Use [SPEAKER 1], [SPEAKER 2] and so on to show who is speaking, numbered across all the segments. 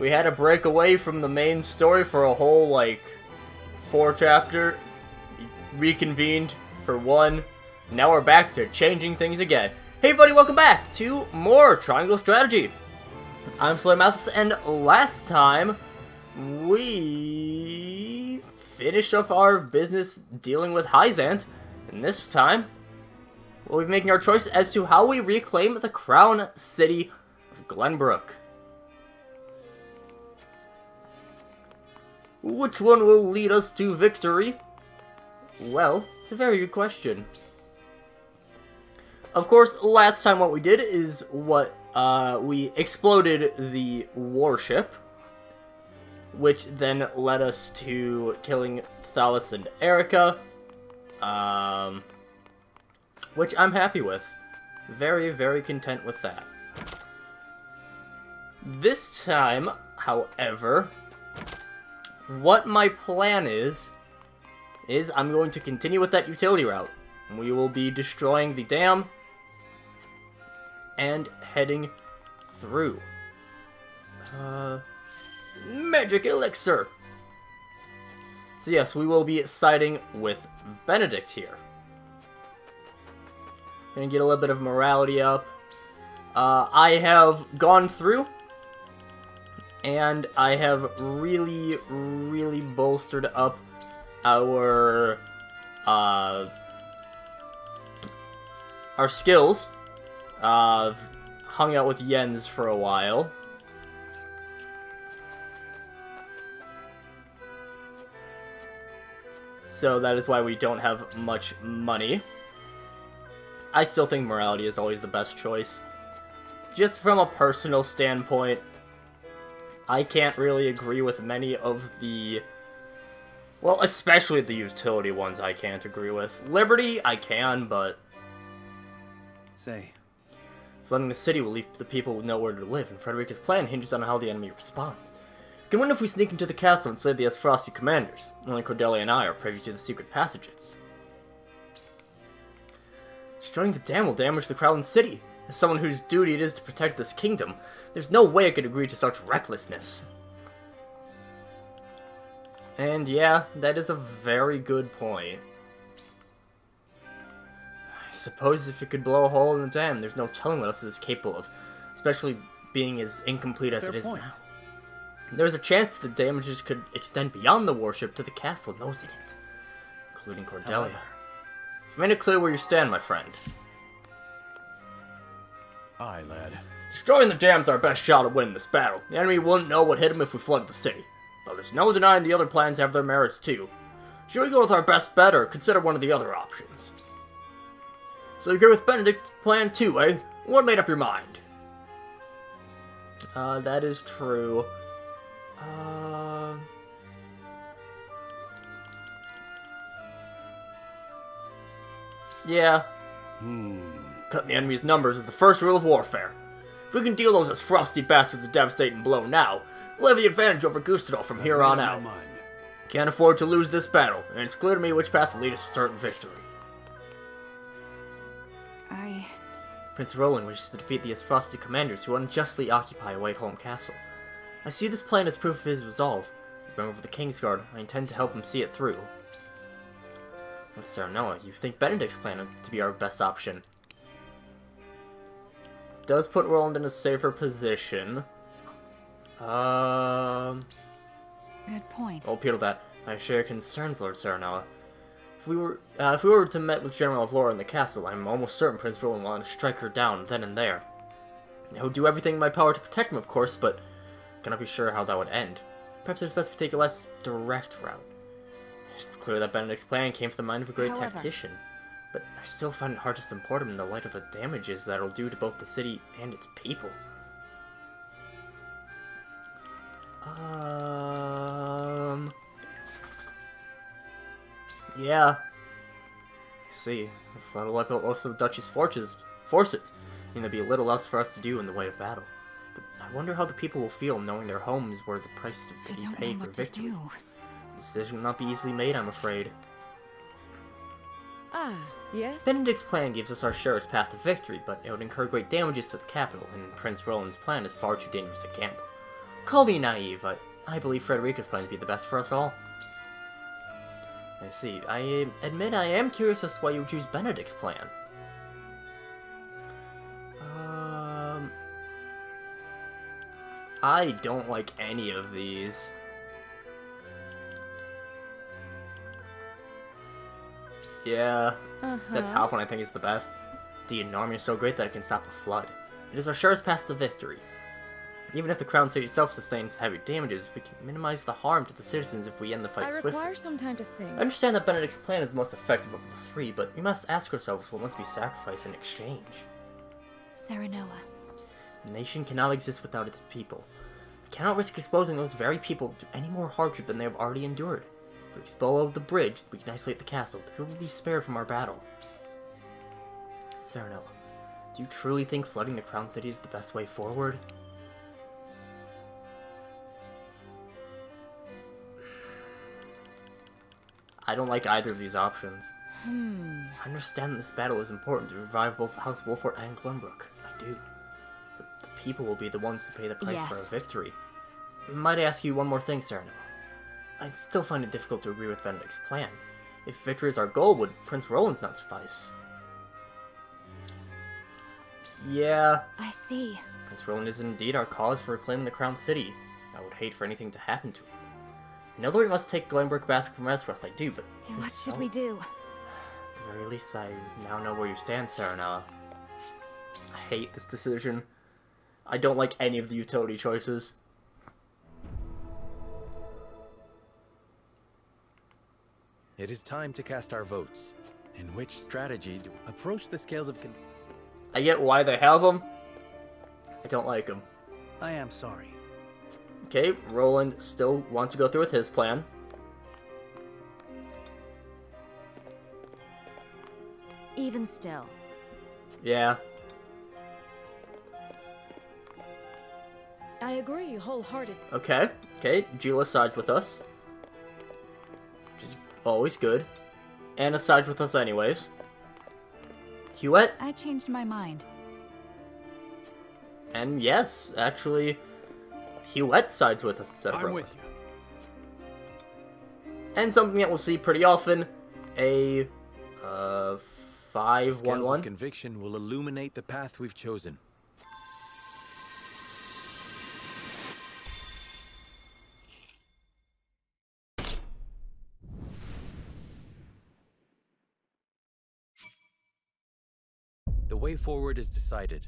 [SPEAKER 1] We had to break away from the main story for a whole, like, 4 chapters. Reconvened for 1. Now we're back to changing things again. Hey everybody, welcome back to more Triangle Strategy. I'm SlayerMathis, and last time we finished off our business dealing with Hyzant, and this time we'll be making our choice as to how we reclaim the Crown City of Glenbrook. Which one will lead us to victory? Well, it's a very good question. Of course, last time what we did is we exploded the warship, which then led us to killing Thalos and Erica, which I'm happy with. Very, very content with that. This time, however, what my plan is I'm going to continue with that utility route. We will be destroying the dam and heading through. Magic elixir! So yes, we will be siding with Benedict here. Gonna get a little bit of morality up. I have gone through, and I have really, really bolstered up our skills. Hung out with Jens for a while. So that is why we don't have much money. I still think morality is always the best choice. Just from a personal standpoint, I can't really agree with many of the... well, especially the utility ones I can't agree with. Liberty, I can, but...
[SPEAKER 2] Say.
[SPEAKER 1] Flooding the city will leave the people with nowhere to live, and Frederica's plan hinges on how the enemy responds. We can win if we sneak into the castle and slay the Frosty commanders. Only Cordelia and I are privy to the secret passages. Destroying the dam will damage the Crown City. As someone whose duty it is to protect this kingdom, there's no way I could agree to such recklessness. And yeah, that is a very good point. I suppose if it could blow a hole in the dam, there's no telling what else it is capable of, especially being as incomplete as it is now. There's a chance that the damages could extend beyond the warship to the castle nosing it, including Cordelia. You've made it clear where you stand, my friend.
[SPEAKER 2] Aye, lad.
[SPEAKER 1] Destroying the dam's our best shot at winning this battle. The enemy wouldn't know what hit him if we flooded the city. But there's no denying the other plans have their merits too. Should we go with our best bet or consider one of the other options? So you agree with Benedict's plan too, eh? What made up your mind? That is true. Yeah. Cutting the enemy's numbers is the first rule of warfare. If we can deal those as frosty bastards a devastating blow now, we'll have the advantage over Gustavo from here on out. Can't afford to lose this battle, and it's clear to me which path will lead us to certain victory. Prince Roland wishes to defeat the frosty commanders who unjustly occupy Whiteholm Castle. I see this plan as proof of his resolve. As a member of the Kingsguard, I intend to help him see it through. But Saranoa, you think Benedict's plan to be our best option. Does put Roland in a safer position.
[SPEAKER 3] Good point.
[SPEAKER 1] I'll appeal to that. I share your concerns, Lord Saranoa. If we were to meet with General Laura in the castle, I'm almost certain Prince Roland will want to strike her down then and there. I would do everything in my power to protect him, of course, but cannot be sure how that would end. Perhaps it's best to take a less direct route. It's clear that Benedict's plan came from the mind of a great tactician, but I still find it hard to support him in the light of the damages that it'll do to both the city and its people. Yeah. See, if that'll wipe out most of the Duchy's forces, there'll be a little less for us to do in the way of battle. But I wonder how the people will feel knowing their homes were the price to be paid for victory. The decision will not be easily made, I'm afraid.
[SPEAKER 4] Ah, yes?
[SPEAKER 1] Benedict's plan gives us our surest path to victory, but it would incur great damages to the capital, and Prince Roland's plan is far too dangerous a gamble. Call me naive, but I believe Frederica's plan to be the best for us all. I see. I admit I am curious as to why you would choose Benedict's plan. I don't like any of these. Yeah, the top one I think is the best. The army is so great that it can stop a flood. It is our surest path to victory. Even if the Crown City itself sustains heavy damages, we can minimize the harm to the citizens if we end the fight swiftly.
[SPEAKER 3] I require some time to think.
[SPEAKER 1] I understand that Benedict's plan is the most effective of the three, but we must ask ourselves what must be sacrificed in exchange.
[SPEAKER 3] Serenoa.
[SPEAKER 1] A nation cannot exist without its people. We cannot risk exposing those very people to any more hardship than they have already endured. If we explode the bridge, we can isolate the castle. The people will be spared from our battle. Serenoa, do you truly think flooding the Crown City is the best way forward? I don't like either of these options. I understand that this battle is important to revive both House Wolford and Glenbrook. I do. But the people will be the ones to pay the price for our victory. Might I ask you one more thing, Serenoa? I still find it difficult to agree with Benedict's plan. If victory is our goal, would Prince Roland's not suffice? Yeah.
[SPEAKER 3] I see.
[SPEAKER 1] Prince Roland is indeed our cause for reclaiming the Crown City. I would hate for anything to happen to him. I know that we must take Glenbrook back from Westeros, I do, but
[SPEAKER 3] what should we do?
[SPEAKER 1] At the very least, I now know where you stand, Serenoa. I hate this decision. I don't like any of the utility choices.
[SPEAKER 2] It is time to cast our votes. In which strategy do we approach the scales of
[SPEAKER 1] I get why they have them. I don't like them.
[SPEAKER 2] I am sorry.
[SPEAKER 1] Okay, Roland still wants to go through with his plan.
[SPEAKER 3] Even still.
[SPEAKER 1] Yeah.
[SPEAKER 3] I agree wholeheartedly.
[SPEAKER 1] Okay, Gila sides with us. Which is always good. Anna sides with us anyways. Hewitt?
[SPEAKER 3] I changed my mind.
[SPEAKER 1] And yes, actually, Hewitt sides with us instead of
[SPEAKER 2] I'm
[SPEAKER 1] Roland.
[SPEAKER 2] with you.
[SPEAKER 1] And something that we'll see pretty often, a 5-1-1.
[SPEAKER 2] Scales of conviction will illuminate the path we've chosen. The way forward is decided.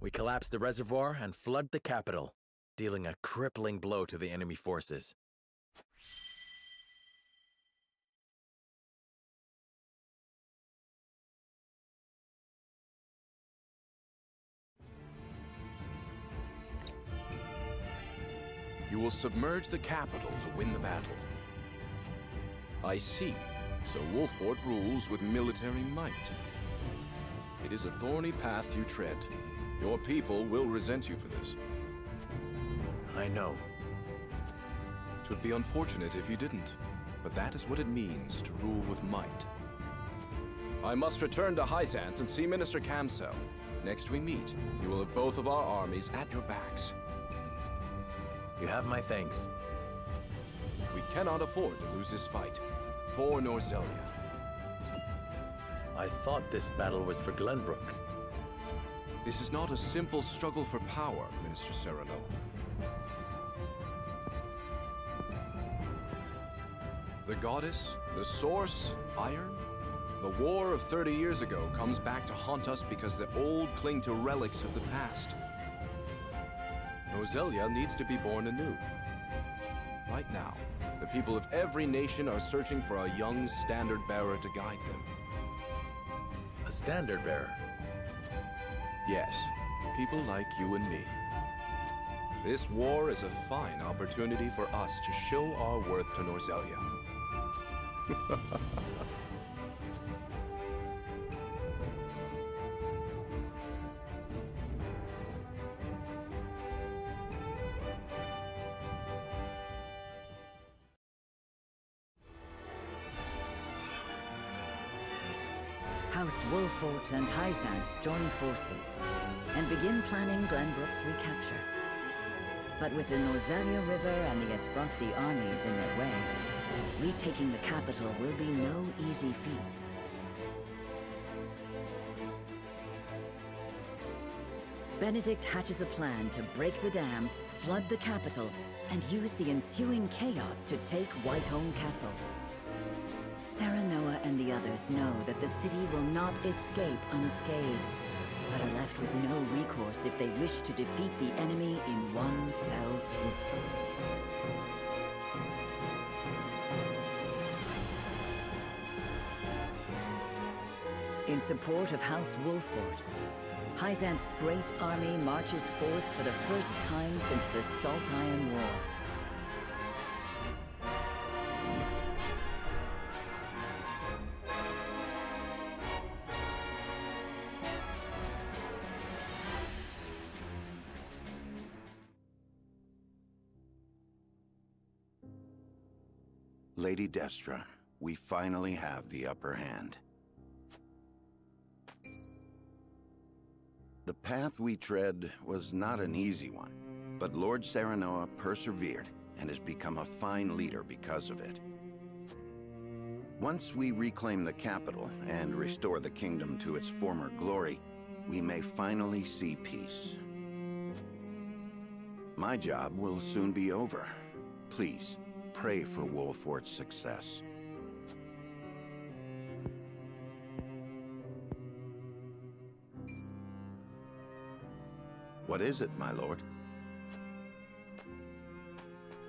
[SPEAKER 2] We collapse the reservoir and flood the capital, dealing a crippling blow to the enemy forces.
[SPEAKER 4] You will submerge the capital to win the battle. I see. So Wolford rules with military might. It is a thorny path you tread. Your people will resent you for this.
[SPEAKER 2] I know.
[SPEAKER 4] It would be unfortunate if you didn't, but that is what it means to rule with might. I must return to Hysant and see Minister Camsell. Next we meet, you will have both of our armies at your backs.
[SPEAKER 2] You have my thanks.
[SPEAKER 4] We cannot afford to lose this fight. For Norzelia.
[SPEAKER 2] I thought this battle was for Glenbrook.
[SPEAKER 4] This is not a simple struggle for power, Minister Serenoa. The goddess, the source, iron? The war of 30 years ago comes back to haunt us because the old cling to relics of the past. Norzelia needs to be born anew. Right now, the people of every nation are searching for a young standard-bearer to guide them.
[SPEAKER 2] A standard-bearer?
[SPEAKER 4] Yes, people like you and me. This war is a fine opportunity for us to show our worth to Norzelia.
[SPEAKER 5] House Wolfort and Hysant join forces and begin planning Glenbrook's recapture. But with the Norzelia River and the Esfrosti armies in their way, retaking the capital will be no easy feat. Benedict hatches a plan to break the dam, flood the capital, and use the ensuing chaos to take Whitehome Castle. Serenoa and the others know that the city will not escape unscathed, but are left with no recourse if they wish to defeat the enemy in one fell swoop. In support of House Wolford, Hyzant's great army marches forth for the first time since the Salt Iron War.
[SPEAKER 6] Lady Destra, we finally have the upper hand. The path we tread was not an easy one, but Lord Serenoa persevered and has become a fine leader because of it. Once we reclaim the capital and restore the kingdom to its former glory, we may finally see peace. My job will soon be over. Please, pray for Wolfort's success. What is it, my lord?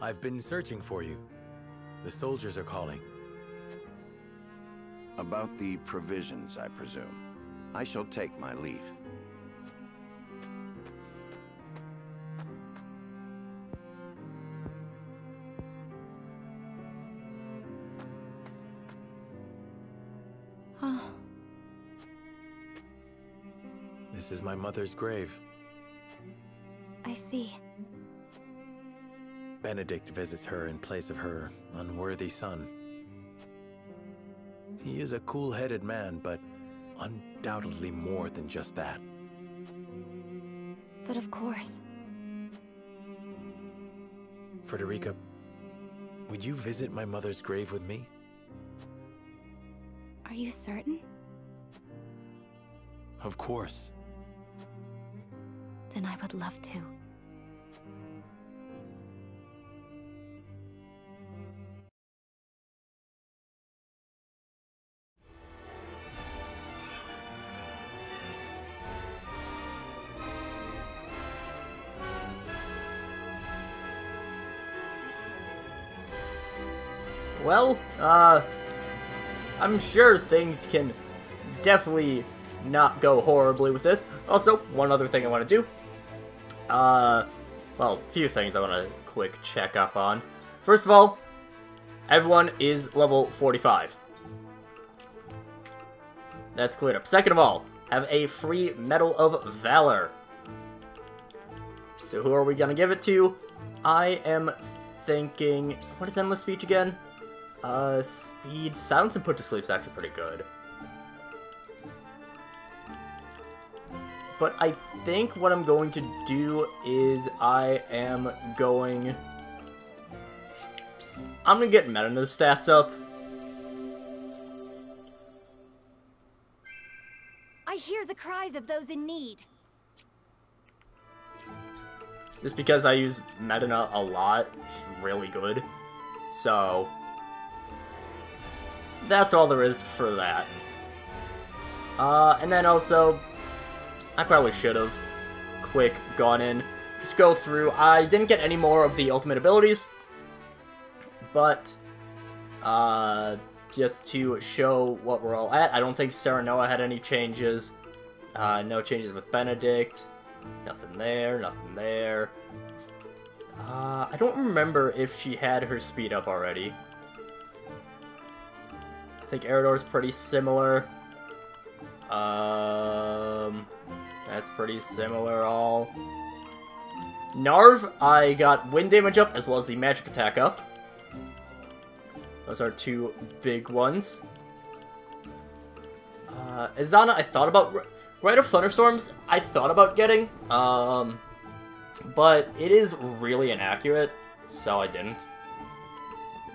[SPEAKER 2] I've been searching for you. The soldiers are calling.
[SPEAKER 6] About the provisions, I presume. I shall take my leave.
[SPEAKER 3] Oh,
[SPEAKER 2] This is my mother's grave.
[SPEAKER 3] I see.
[SPEAKER 2] Benedict visits her in place of her unworthy son. He is a cool-headed man, but undoubtedly more than just that.
[SPEAKER 3] But of course.
[SPEAKER 2] Frederica, would you visit my mother's grave with me?
[SPEAKER 3] Are you certain?
[SPEAKER 2] Of course.
[SPEAKER 3] Then I would love to.
[SPEAKER 1] Well, I'm sure things can definitely not go horribly with this. Also, one other thing I want to do. Well, a few things I want to quick check up on. First of all, everyone is level 45. That's cleared up. Second of all, have a free Medal of Valor. So who are we gonna give it to? I am thinking... What is Endless Speech again? Speed. Silence and Put to Sleep is actually pretty good. But I think what I'm going to do is I'm gonna get Meta-Ness stats up.
[SPEAKER 3] I hear the cries of those in need.
[SPEAKER 1] Just because I use Meta-Ness a lot, she's really good. So, that's all there is for that. And then also, I probably should have quick gone in, just go through. I didn't get any more of the ultimate abilities, but just to show what we're all at. I don't think Serenoa had any changes. No changes with Benedict. Nothing there, nothing there. I don't remember if she had her speed up already. I think Eridor's pretty similar. That's pretty similar all. Narv, I got wind damage up as well as the magic attack up. Those are two big ones. Izana, I thought about... Rite of Thunderstorms, I thought about getting. but it is really inaccurate, so I didn't.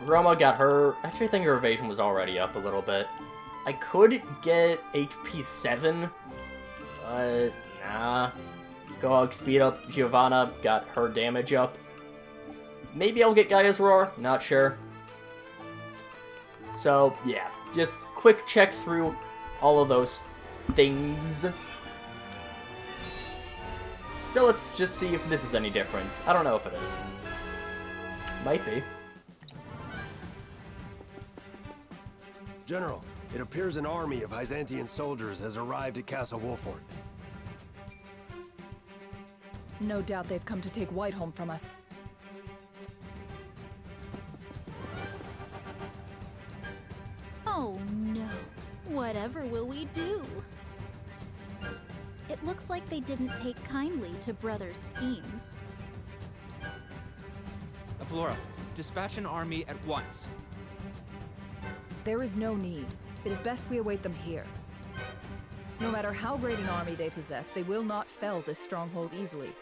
[SPEAKER 1] Roma got her... Actually, I think her evasion was already up a little bit. I could get HP 7, but nah. Gog, speed up. Giovanna got her damage up. Maybe I'll get Gaia's Roar, not sure. So, yeah, just quick check through all of those things. So let's just see if this is any different. I don't know if it is. Might be.
[SPEAKER 7] General, it appears an army of Byzantine soldiers has arrived at Castle Wolford.
[SPEAKER 8] No doubt they've come to take Whiteholm from us.
[SPEAKER 3] Oh no. Whatever will we do? It looks like they didn't take kindly to Brother's schemes.
[SPEAKER 9] Flora, dispatch an army at once.
[SPEAKER 8] There is no need. It is best we await them here. No matter how great an army they possess, they will not fell this stronghold easily.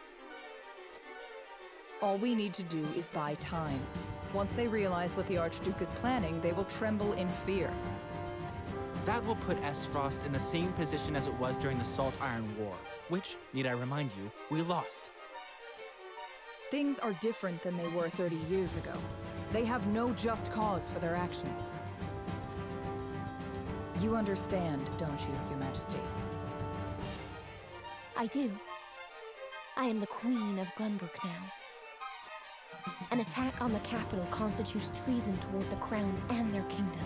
[SPEAKER 8] All we need to do is buy time. Once they realize what the Archduke is planning, they will tremble in fear.
[SPEAKER 9] That will put Frost in the same position as it was during the Salt Iron War, which, need I remind you, we lost.
[SPEAKER 8] Things are different than they were 30 years ago. They have no just cause for their actions. You understand, don't you, Your Majesty?
[SPEAKER 3] I do. I am the Queen of Glenbrook now. An attack on the capital constitutes treason toward the crown and their kingdom.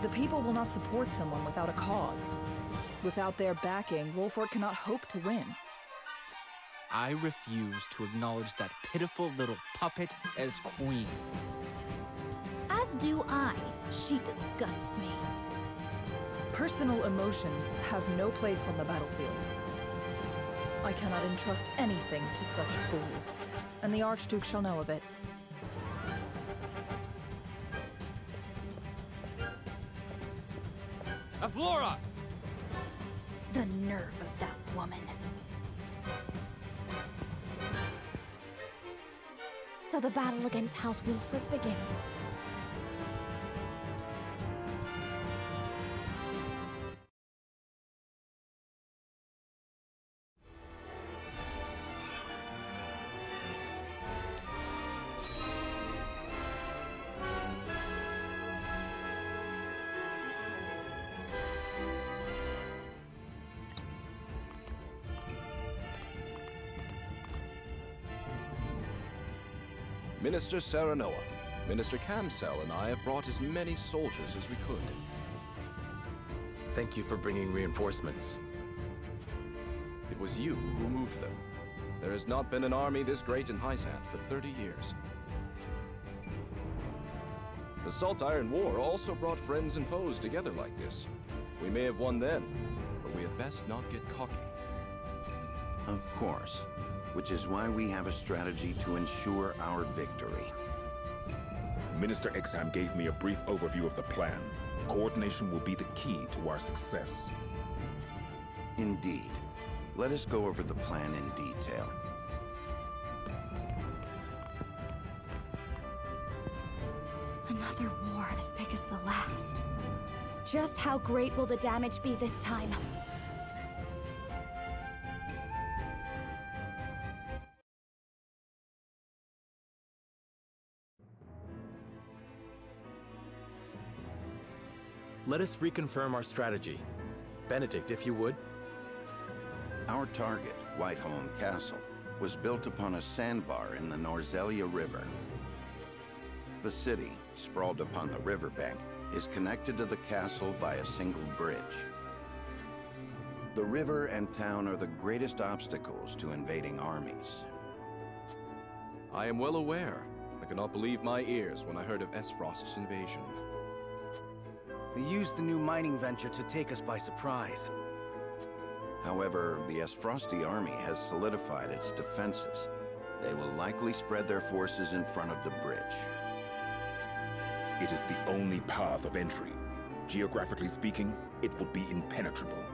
[SPEAKER 8] The people will not support someone without a cause. Without their backing, Wolford cannot hope to win.
[SPEAKER 9] I refuse to acknowledge that pitiful little puppet as queen.
[SPEAKER 3] As do I. She disgusts me.
[SPEAKER 8] Personal emotions have no place on the battlefield. I cannot entrust anything to such fools, and the Archduke shall know of it.
[SPEAKER 9] Flora!
[SPEAKER 3] The nerve of that woman. So the battle against House Wolford begins.
[SPEAKER 4] Minister Serenoa, Minister Camsell and I have brought as many soldiers as we could.
[SPEAKER 2] Thank you for bringing reinforcements.
[SPEAKER 4] It was you who moved them. There has not been an army this great in Hyzant for 30 years. The Salt Iron War also brought friends and foes together like this. We may have won then, but we had best not get cocky.
[SPEAKER 6] Of course. Which is why we have a strategy to ensure our victory.
[SPEAKER 10] Minister Exham gave me a brief overview of the plan. Coordination will be the key to our success.
[SPEAKER 6] Indeed. Let us go over the plan in detail.
[SPEAKER 3] Another war as big as the last. Just how great will the damage be this time?
[SPEAKER 2] Let us reconfirm our strategy. Benedict, if you would.
[SPEAKER 6] Our target, Whiteholm Castle, was built upon a sandbar in the Norzelia River. The city, sprawled upon the riverbank, is connected to the castle by a single bridge. The river and town are the greatest obstacles to invading armies.
[SPEAKER 4] I am well aware. I cannot believe my ears when I heard of Frost's invasion.
[SPEAKER 11] They used the new mining venture to take us by surprise.
[SPEAKER 6] However, the Frosti army has solidified its defenses. They will likely spread their forces in front of the bridge.
[SPEAKER 10] It is the only path of entry. Geographically speaking, it would be impenetrable.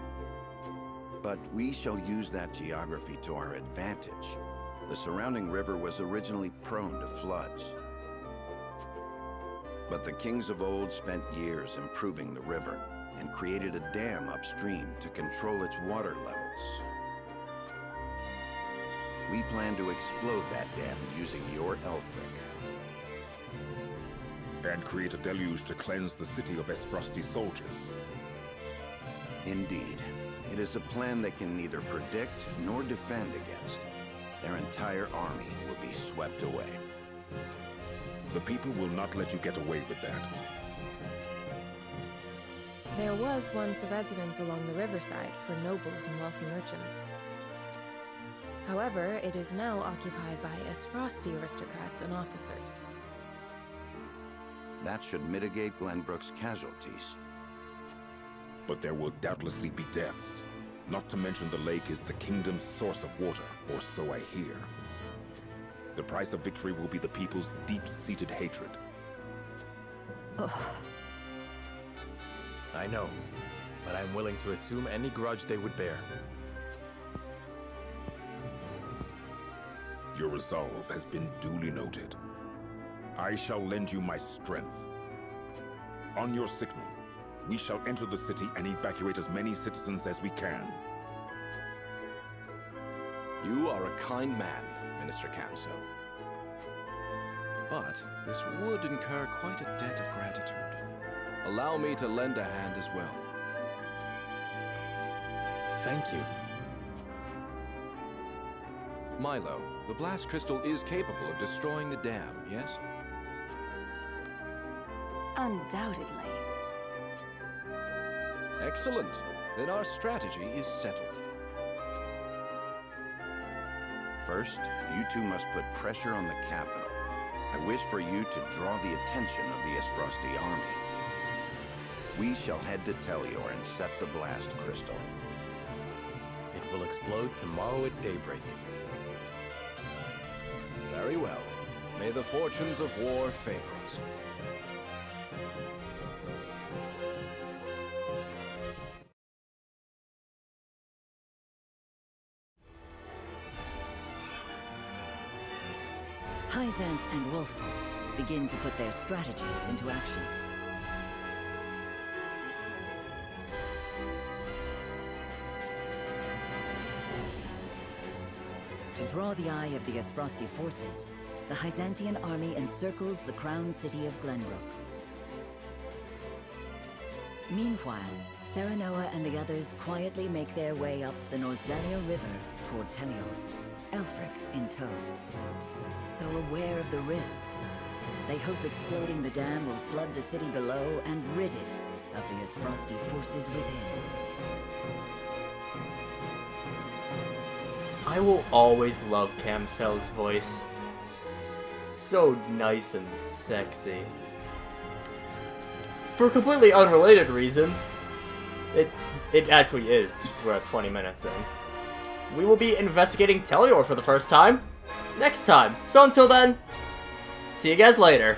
[SPEAKER 6] But we shall use that geography to our advantage. The surrounding river was originally prone to floods. But the kings of old spent years improving the river and created a dam upstream to control its water levels. We plan to explode that dam using your Elfric.
[SPEAKER 10] And create a deluge to cleanse the city of Esfrosti soldiers.
[SPEAKER 6] Indeed. It is a plan they can neither predict nor defend against. Their entire army will be swept away.
[SPEAKER 10] The people will not let you get away with that.
[SPEAKER 12] There was once a residence along the riverside for nobles and wealthy merchants. However, it is now occupied by Esfrosti aristocrats and officers.
[SPEAKER 6] That should mitigate Glenbrook's casualties.
[SPEAKER 10] But there will doubtlessly be deaths. Not to mention the lake is the kingdom's source of water, or so I hear. The price of victory will be the people's deep-seated hatred.
[SPEAKER 5] Ugh.
[SPEAKER 2] I know, but I'm willing to assume any grudge they would bear.
[SPEAKER 10] Your resolve has been duly noted. I shall lend you my strength. On your signal, we shall enter the city and evacuate as many citizens as we can.
[SPEAKER 4] You are a kind man, Minister Canso. But this would incur quite a debt of gratitude. Allow me to lend a hand as well.
[SPEAKER 2] Thank you.
[SPEAKER 4] Milo, the blast crystal is capable of destroying the dam, yes?
[SPEAKER 3] Undoubtedly.
[SPEAKER 4] Excellent. Then our strategy is settled.
[SPEAKER 6] First, you two must put pressure on the capital. I wish for you to draw the attention of the Esfrosti army. We shall head to Telior and set the blast crystal.
[SPEAKER 2] It will explode tomorrow at daybreak.
[SPEAKER 4] Very well. May the fortunes of war favor us.
[SPEAKER 5] Hyzant and Wolford begin to put their strategies into action. To draw the eye of the Esfrosti forces, the Hyzantian army encircles the crown city of Glenbrook. Meanwhile, Serenoa and the others quietly make their way up the Norzelia River toward Telior, Elfric in tow. Though aware of the risks, they hope exploding the dam will flood the city below and rid it of the Esfrosti forces within.
[SPEAKER 1] I will always love Camcel's voice. So nice and sexy. For completely unrelated reasons, it actually is. We're at 20 minutes in. We will be investigating Telior for the first time next time. So until then, see you guys later.